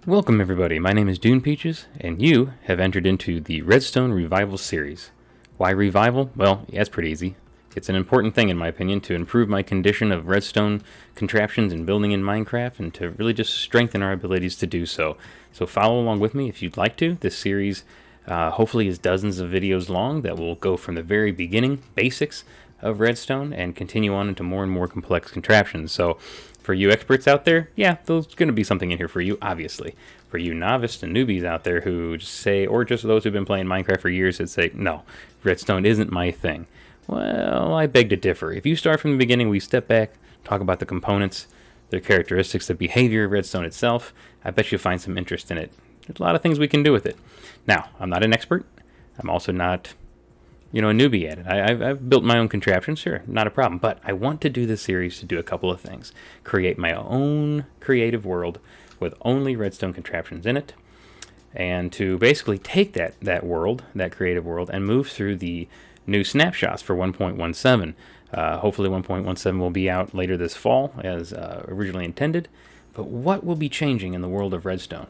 Welcome everybody, my name is DunePeaches, and you have entered into the Redstone Revival Series. Why revival? Well, yeah, it's pretty easy. It's an important thing in my opinion to improve my condition of redstone contraptions and building in Minecraft and to really just strengthen our abilities to do so. So follow along with me if you'd like to. This series hopefully is dozens of videos long that will go from the very beginning, basics of redstone, and continue on into more and more complex contraptions. So for you experts out there, yeah, there's going to be something in here for you, obviously. For you novice and newbies out there who just say, or just those who've been playing Minecraft for years that say, no, redstone isn't my thing. Well, I beg to differ. If you start from the beginning, we step back, talk about the components, their characteristics, the behavior of redstone itself, I bet you'll find some interest in it. There's a lot of things we can do with it. Now, I'm not an expert. I'm also not a newbie at it. I've built my own contraptions, sure, not a problem. But I want to do this series to do a couple of things. Create my own creative world with only redstone contraptions in it. And to basically take that world, that creative world, and move through the new snapshots for 1.17. Hopefully 1.17 will be out later this fall as originally intended. But what will be changing in the world of redstone?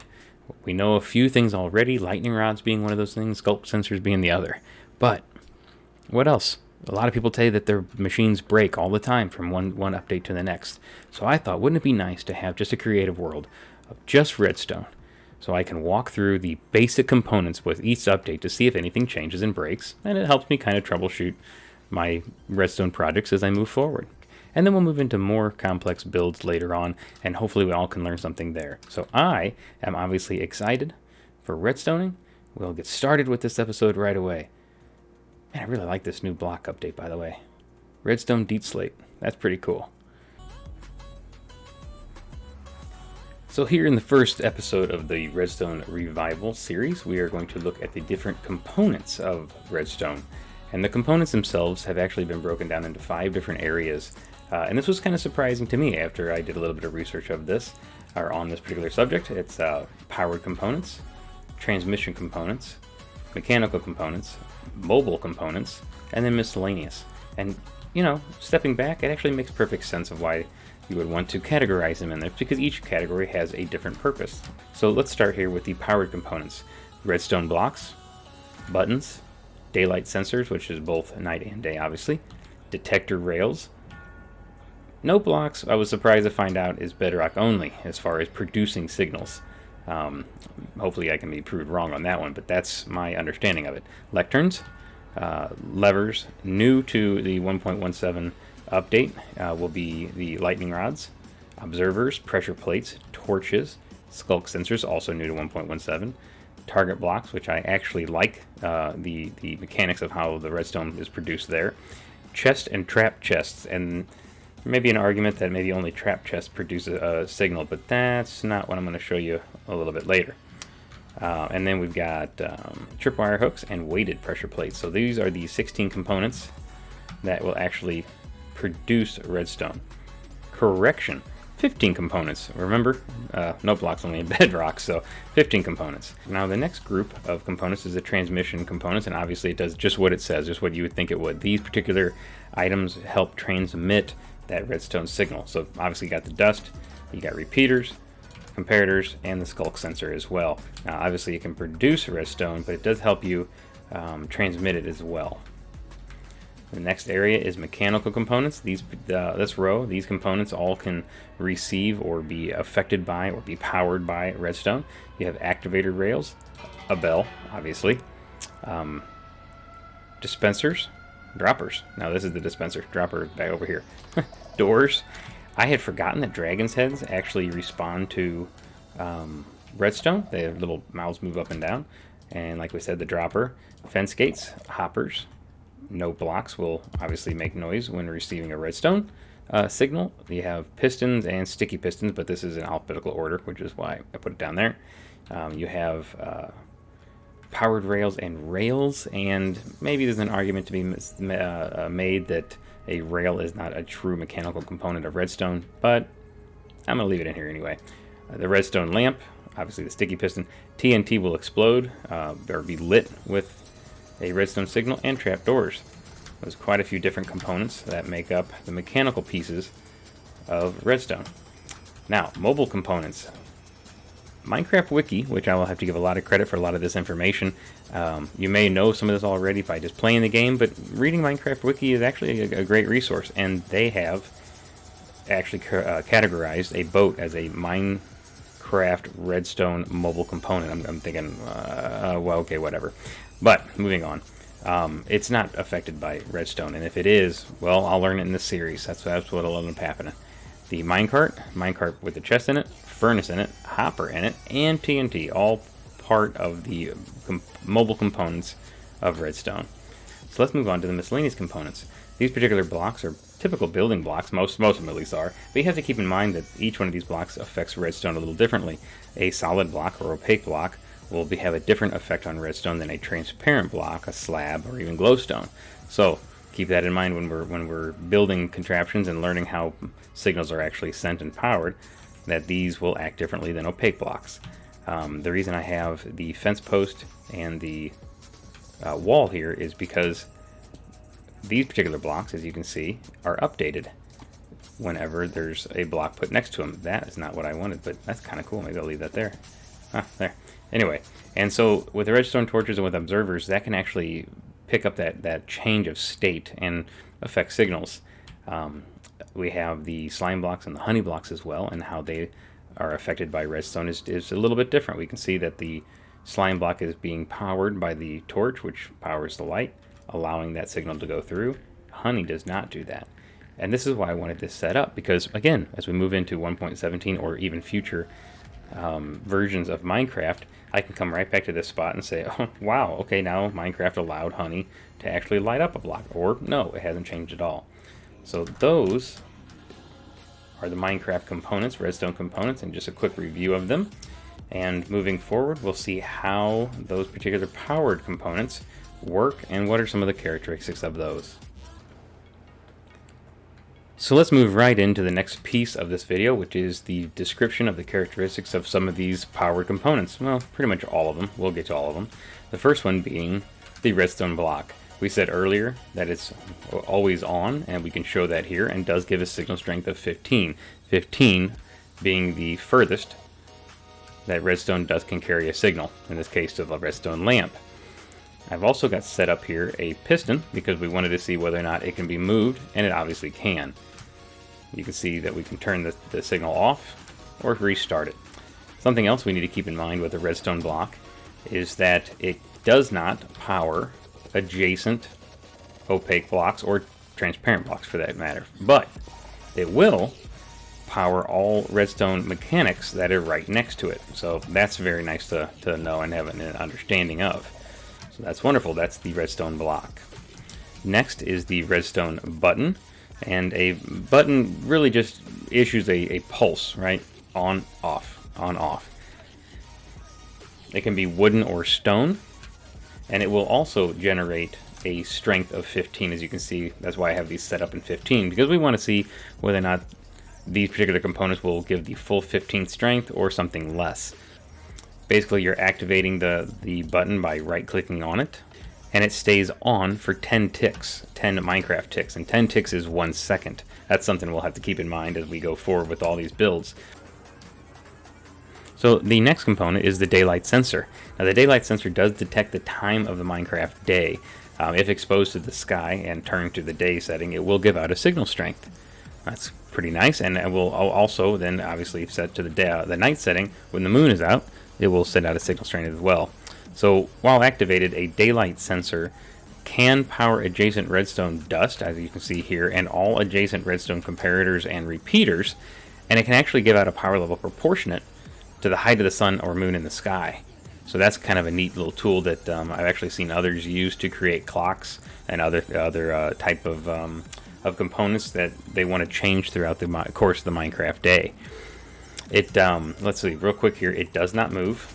We know a few things already, lightning rods being one of those things, sculk sensors being the other. But what else? A lot of people say that their machines break all the time from one update to the next. So I thought, wouldn't it be nice to have just a creative world of just redstone, so I can walk through the basic components with each update to see if anything changes and breaks, and it helps me kind of troubleshoot my redstone projects as I move forward. And then we'll move into more complex builds later on, and hopefully we all can learn something there. So I am obviously excited for redstoning. We'll get started with this episode right away. Man, I really like this new block update, by the way. Redstone Deep Slate. That's pretty cool. So here in the first episode of the Redstone Revival Series, we are going to look at the different components of redstone. And the components themselves have actually been broken down into 5 different areas. And this was kind of surprising to me after I did a little bit of research of this, or on this particular subject. It's powered components, transmission components, mechanical components, mobile components, and then miscellaneous. And, stepping back, it actually makes perfect sense of why you would want to categorize them in there, because each category has a different purpose. So let's start here with the powered components. Redstone blocks, buttons, daylight sensors, which is both night and day, obviously, detector rails. No blocks, I was surprised to find out, is bedrock only as far as producing signals. Hopefully I can be proved wrong on that one, but that's my understanding of it. Lecterns, levers, new to the 1.17 update will be the lightning rods, observers, pressure plates, torches, sculk sensors, also new to 1.17, target blocks, which I actually like the mechanics of how the redstone is produced there, chest and trap chests, and maybe an argument that maybe only trap chests produce a signal, but that's not what I'm going to show you a little bit later. And then we've got tripwire hooks and weighted pressure plates. So these are the 16 components that will actually produce redstone. Correction, 15 components. Remember, no blocks, only in bedrock, so 15 components. Now the next group of components is the transmission components, and obviously it does just what it says, just what you would think it would. These particular items help transmit that redstone signal. So obviously you got the dust, you got repeaters, comparators, and the sculk sensor as well. Now obviously you can produce redstone, but it does help you transmit it as well. The next area is mechanical components. This row, these components all can receive or be affected by or be powered by redstone. You have activator rails, a bell, obviously, dispensers, droppers. Now this is the dispenser, dropper back over here. Doors. I had forgotten that dragon's heads actually respond to redstone. Their little mouths move up and down. And like we said, the dropper, fence gates, hoppers. No blocks will obviously make noise when receiving a redstone signal. You have pistons and sticky pistons, but this is in alphabetical order, which is why I put it down there. You have powered rails, and maybe there's an argument to be made that a rail is not a true mechanical component of redstone, but I'm going to leave it in here anyway. The redstone lamp, obviously the sticky piston, TNT will explode or be lit with a redstone signal, and trapdoors. There's quite a few different components that make up the mechanical pieces of redstone. Now, mobile components. Minecraft Wiki, which I will have to give a lot of credit for a lot of this information. You may know some of this already by just playing the game, but reading Minecraft Wiki is actually a great resource, and they have actually categorized a boat as a Minecraft Redstone mobile component. I'm thinking, well, okay, whatever. But moving on. It's not affected by redstone, and if it is, well, I'll learn it in this series. That's what'll end up happening. The minecart with the chest in it, furnace in it, hopper in it, and TNT, all part of the mobile components of redstone. So let's move on to the miscellaneous components. These particular blocks are typical building blocks, most of them at least are, but you have to keep in mind that each one of these blocks affects redstone a little differently. A solid block or opaque block will have a different effect on redstone than a transparent block, a slab, or even glowstone. So keep that in mind when we're building contraptions and learning how signals are actually sent and powered, that these will act differently than opaque blocks. The reason I have the fence post and the wall here is because these particular blocks, as you can see, are updated whenever there's a block put next to them. That is not what I wanted, but that's kind of cool. Maybe I'll leave that there. There. Anyway, and so with the redstone torches and with observers, that can actually pick up that change of state and affect signals. We have the slime blocks and the honey blocks as well, and how they are affected by redstone is a little bit different. We can see that the slime block is being powered by the torch, which powers the light, allowing that signal to go through. Honey does not do that. And this is why I wanted this set up, because again, as we move into 1.17 or even future versions of Minecraft, I can come right back to this spot and say, oh wow, okay, now Minecraft allowed honey to actually light up a block, or no, it hasn't changed at all. So those are the Minecraft components, redstone components, and just a quick review of them. And moving forward, we'll see how those particular powered components work and what are some of the characteristics of those. So let's move right into the next piece of this video, which is the description of the characteristics of some of these powered components. Well, pretty much all of them. We'll get to all of them. The first one being the redstone block. We said earlier that it's always on, and we can show that here, and does give a signal strength of 15. 15 being the furthest that redstone can carry a signal, in this case to the redstone lamp. I've also got set up here a piston because we wanted to see whether or not it can be moved, and it obviously can. You can see that we can turn the signal off or restart it. Something else we need to keep in mind with the redstone block is that it does not power adjacent opaque blocks or transparent blocks for that matter, but it will power all redstone mechanics that are right next to it. So that's very nice to know and have an understanding of. So that's wonderful. That's the redstone block. Next is the redstone button, and a button really just issues a pulse, right? On, off, on, off. It can be wooden or stone, and it will also generate a strength of 15, as you can see. That's why I have these set up in 15, because we want to see whether or not these particular components will give the full 15 strength or something less. Basically, you're activating the button by right-clicking on it, and it stays on for 10 ticks, 10 Minecraft ticks, and 10 ticks is 1 second. That's something we'll have to keep in mind as we go forward with all these builds. So the next component is the daylight sensor. Now the daylight sensor does detect the time of the Minecraft day. If exposed to the sky and turned to the day setting, it will give out a signal strength. That's pretty nice, and it will also then obviously set to the night setting. When the moon is out, it will send out a signal strength as well. So while activated, a daylight sensor can power adjacent redstone dust, as you can see here, and all adjacent redstone comparators and repeaters, and it can actually give out a power level proportionate to the height of the sun or moon in the sky. So that's kind of a neat little tool that I've actually seen others use to create clocks and other type of components that they want to change throughout the course of the Minecraft day. It let's see real quick here. It does not move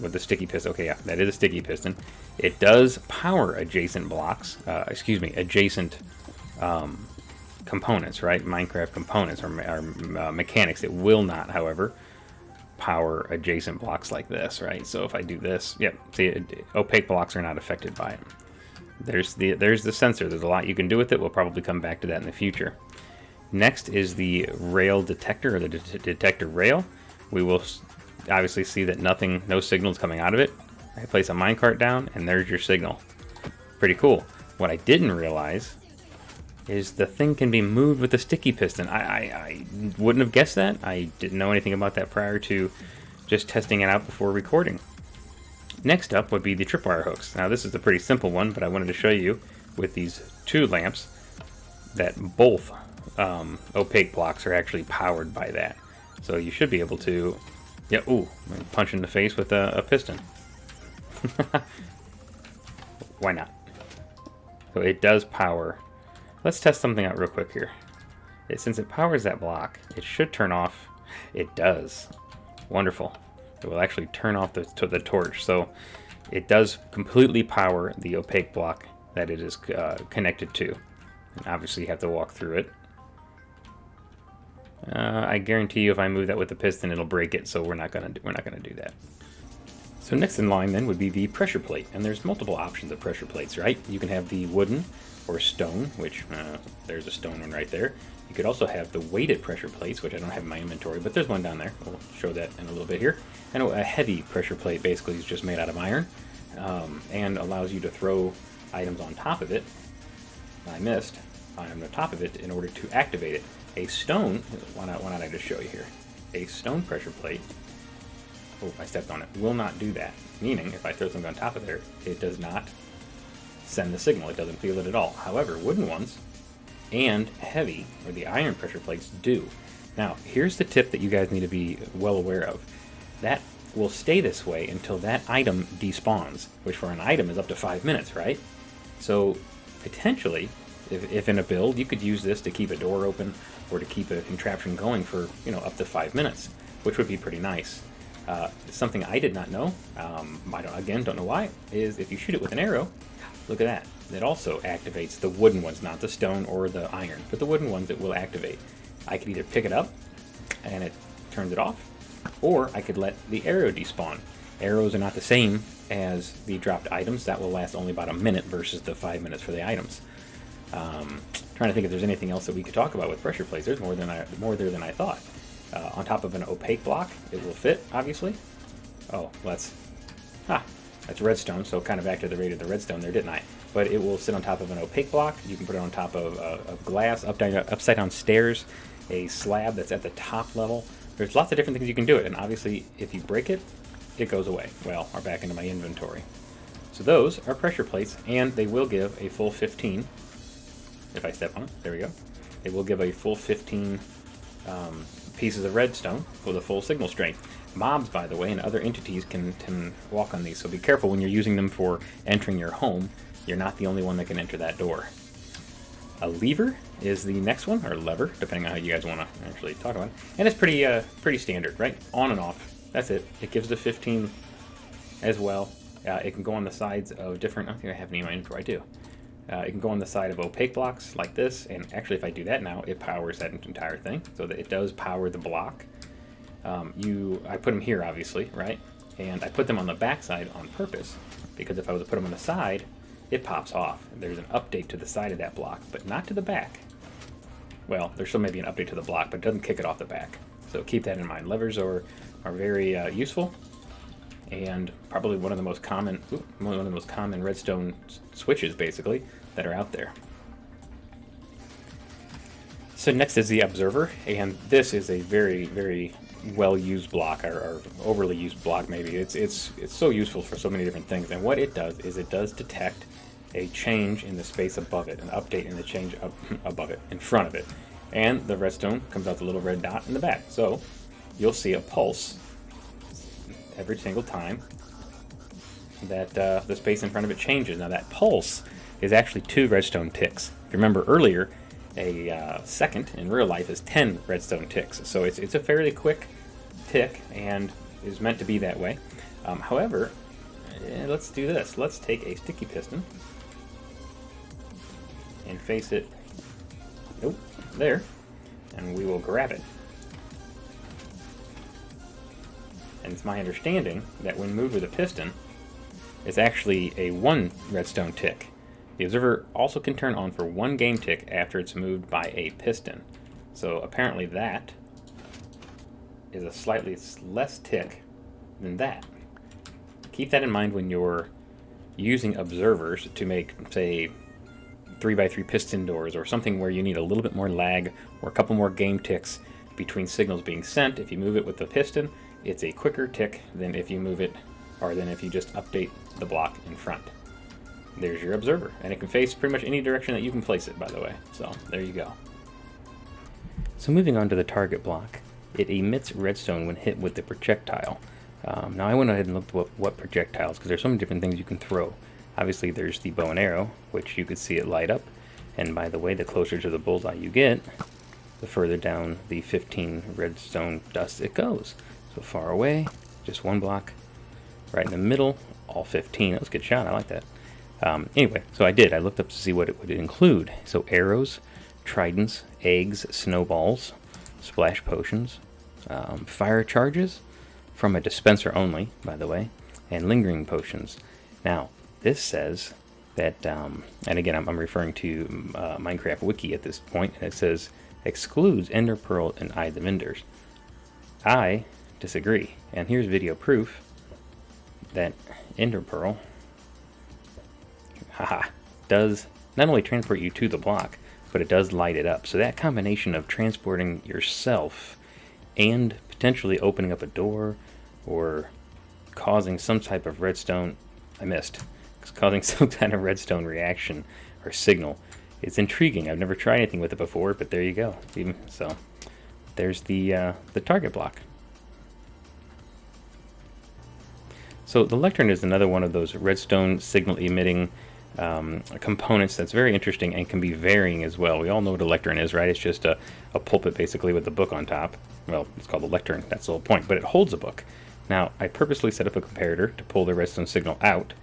with the sticky piston. Okay, yeah, that is a sticky piston. It does power adjacent blocks. Adjacent components, right? Minecraft components or mechanics. It will not, however, power adjacent blocks like this, right? So if I do this, yep, see, opaque blocks are not affected by it. There's the sensor. There's a lot you can do with it. We'll probably come back to that in the future. Next is the rail detector, or the detector rail. We will obviously see that no signal is coming out of it. I place a minecart down, and there's your signal. Pretty cool. What I didn't realize is the thing can be moved with a sticky piston. I wouldn't have guessed that. I didn't know anything about that prior to just testing it out before recording. Next up would be the tripwire hooks. Now this is a pretty simple one, but I wanted to show you with these two lamps that both opaque blocks are actually powered by that. So you should be able to, yeah, ooh, punch in the face with a piston. Why not? So it does power. Let's test something out real quick here. Since it powers that block, it should turn off. It does. Wonderful. It will actually turn off the torch. So it does completely power the opaque block that it is connected to. And obviously you have to walk through it. I guarantee you if I move that with the piston, it'll break it, so we're not gonna do that. So next in line then would be the pressure plate, and there's multiple options of pressure plates, right? You can have the wooden or stone, which there's a stone one right there. You could also have the weighted pressure plates, which I don't have in my inventory, but there's one down there. We'll show that in a little bit here. I know a heavy pressure plate basically is just made out of iron and allows you to throw items on top of it. I missed on the top of it in order to activate it. A stone, why not I just show you here? A stone pressure plate, oh, I stepped on it, will not do that. Meaning, if I throw something on top of there, it does not send the signal. It doesn't feel it at all. However, wooden ones and heavy, or the iron pressure plates, do. Now, here's the tip that you guys need to be well aware of. That will stay this way until that item despawns, which for an item is up to 5 minutes, right? So, potentially, if in a build, you could use this to keep a door open or to keep a contraption going for, up to 5 minutes, which would be pretty nice. Something I did not know, I don't know why, is if you shoot it with an arrow, look at that. It also activates the wooden ones, not the stone or the iron, but the wooden ones it will activate. I could either pick it up and it turns it off, or I could let the arrow despawn. Arrows are not the same as the dropped items. That will last only about a minute versus the 5 minutes for the items. Trying to think if there's anything else that we could talk about with pressure plates. There's more there than I thought. On top of an opaque block, it will fit, obviously. Oh, that's redstone, so kind of activated the redstone there, didn't I? But it will sit on top of an opaque block. You can put it on top of glass, upside down stairs, a slab that's at the top level. There's lots of different things you can do it, and obviously if you break it, it goes away. Well, or back into my inventory. So those are pressure plates, and they will give a full 15. If I step on it, there we go. They will give a full 15 pieces of redstone for the full signal strength. Mobs, by the way, and other entities can walk on these, so be careful when you're using them for entering your home. You're not the only one that can enter that door. A lever is the next one, or lever, depending on how you guys want to actually talk about it. And it's pretty standard, right? On and off. That's it. It gives the 15 as well. It can go on the sides of different... I don't think I have any in my inventory. I do. It can go on the side of opaque blocks like this, and actually if I do that now, it powers that entire thing, so that it does power the block. I put them here, obviously, right? And I put them on the back side on purpose, because if I was to put them on the side, it pops off. There's an update to the side of that block, but not to the back. Well, there still may be an update to the block, but it doesn't kick it off the back. So keep that in mind. Levers are very useful, and probably one of the most common redstone switches, basically, that are out there. So next is the observer, and this is a very, very well-used block, or overly used block maybe. It's so useful for so many different things, and what it does is it does detect a change in the space above it, an update in the change up above it, in front of it. And the redstone comes out the little red dot in the back. So you'll see a pulse every single time that the space in front of it changes. Now that pulse is actually 2 redstone ticks. If you remember earlier, a second in real life is 10 redstone ticks. So it's a fairly quick tick and is meant to be that way. However, let's do this. Let's take a sticky piston and face it there, and we will grab it. And it's my understanding that when moved with a piston, it's actually a 1 redstone tick. The observer also can turn on for 1 game tick after it's moved by a piston. So apparently that is a slightly less tick than that. Keep that in mind when you're using observers to make, say, 3x3 piston doors or something where you need a little bit more lag or a couple more game ticks between signals being sent. If you move it with the piston, it's a quicker tick than if you move it, or than if you just update the block in front. There's your observer, and it can face pretty much any direction that you can place it, by the way. So there you go. So moving on to the target block, it emits redstone when hit with the projectile. Now I went ahead and looked at what projectiles, because there's so many different things you can throw. Obviously there's the bow and arrow, which you could see it light up, and by the way, the closer to the bullseye you get, the further down the 15 redstone dust it goes. So far away, just one block, right in the middle, all 15. That was a good shot, I like that. Anyway, so I looked up to see what it would include. So arrows, tridents, eggs, snowballs, splash potions, fire charges, from a dispenser only, by the way, and lingering potions. Now, this says that, and again, I'm referring to Minecraft Wiki at this point, and it says, excludes Ender Pearl and Eye the Vendors. I disagree, and here's video proof that Ender Pearl, does not only transport you to the block, but it does light it up. So that combination of transporting yourself and potentially opening up a door or causing some type of redstone, causing some kind of redstone reaction or signal. It's intriguing. I've never tried anything with it before, but there you go. So there's the target block. So the Lectern is another one of those redstone signal emitting components that's very interesting and can be varying as well. We all know what a Lectern is, right? It's just a pulpit basically with a book on top. Well, it's called a Lectern, that's the whole point, but it holds a book. Now, I purposely set up a comparator to pull the redstone signal out,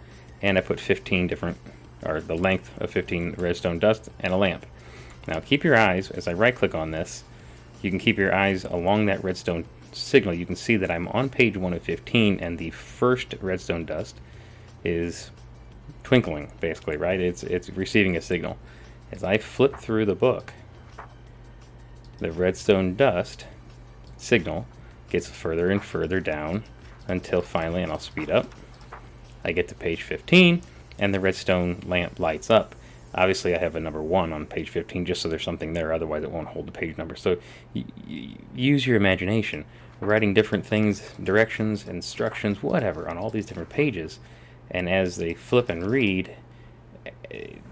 and I put 15 different, or the length of 15 redstone dust and a lamp. Now, keep your eyes, as I right-click on this, you can keep your eyes along that redstone signal. You can see that I'm on page 1 of 15, and the first redstone dust is twinkling, basically, right? It's receiving a signal. As I flip through the book, the redstone dust signal gets further and further down until finally, and I'll speed up, I get to page 15, and the redstone lamp lights up. Obviously, I have a number 1 on page 15 just so there's something there, otherwise it won't hold the page number. So use your imagination. Writing different things, directions, instructions, whatever, on all these different pages, and as they flip and read,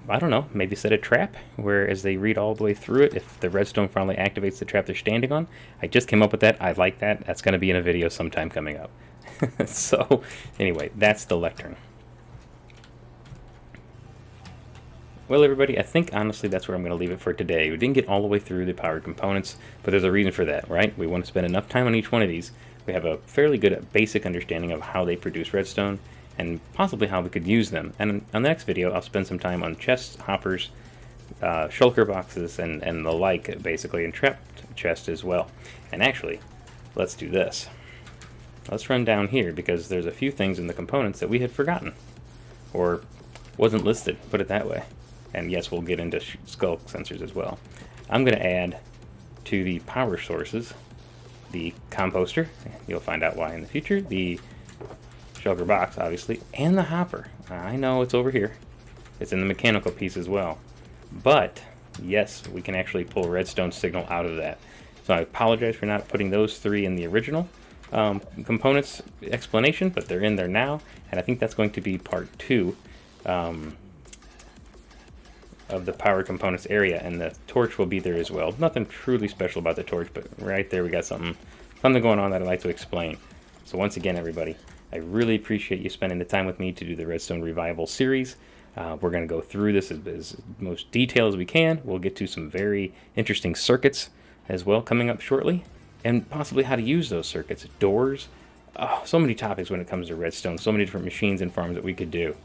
I don't know, maybe set a trap where as they read all the way through it, if the redstone finally activates the trap they're standing on. I just came up with that. I like that. That's going to be in a video sometime coming up. So anyway, that's the Lectern. Well, everybody, I think honestly that's where I'm going to leave it for today. We didn't get all the way through the powered components, but there's a reason for that, right? We want to spend enough time on each one of these. We have a fairly good basic understanding of how they produce redstone and possibly how we could use them. And on the next video, I'll spend some time on chests, hoppers, shulker boxes, and the like, basically, and trapped chests as well. And actually, let's do this. Let's run down here, because there's a few things in the components that we had forgotten, or wasn't listed, put it that way. And yes, we'll get into skull sensors as well. I'm going to add to the power sources the composter, you'll find out why in the future, the shulker box, obviously, and the hopper. I know it's over here. It's in the mechanical piece as well. But, yes, we can actually pull redstone signal out of that. So I apologize for not putting those 3 in the original components explanation, but they're in there now, and I think that's going to be part 2 of the power components area, and the torch will be there as well. Nothing truly special about the torch, but right there we got something going on that I'd like to explain. So once again, everybody, I really appreciate you spending the time with me to do the Redstone Revival Series. We're going to go through this as most detail as we can. We'll get to some very interesting circuits as well coming up shortly, and possibly how to use those circuits. Doors, so many topics when it comes to redstone, so many different machines and farms that we could do.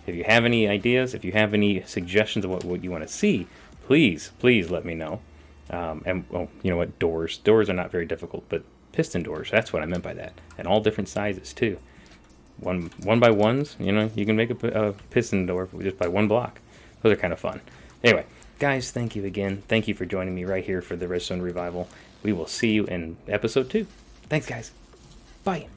If you have any ideas, if you have any suggestions of what you want to see, please let me know. And well, you know what, doors are not very difficult, but piston doors, that's what I meant by that, and all different sizes too. One by ones, you know, you can make a piston door just by 1 block. Those are kind of fun. Anyway, guys, thank you again. Thank you for joining me right here for the Redstone Revival. We will see you in episode 2. Thanks, guys. Bye.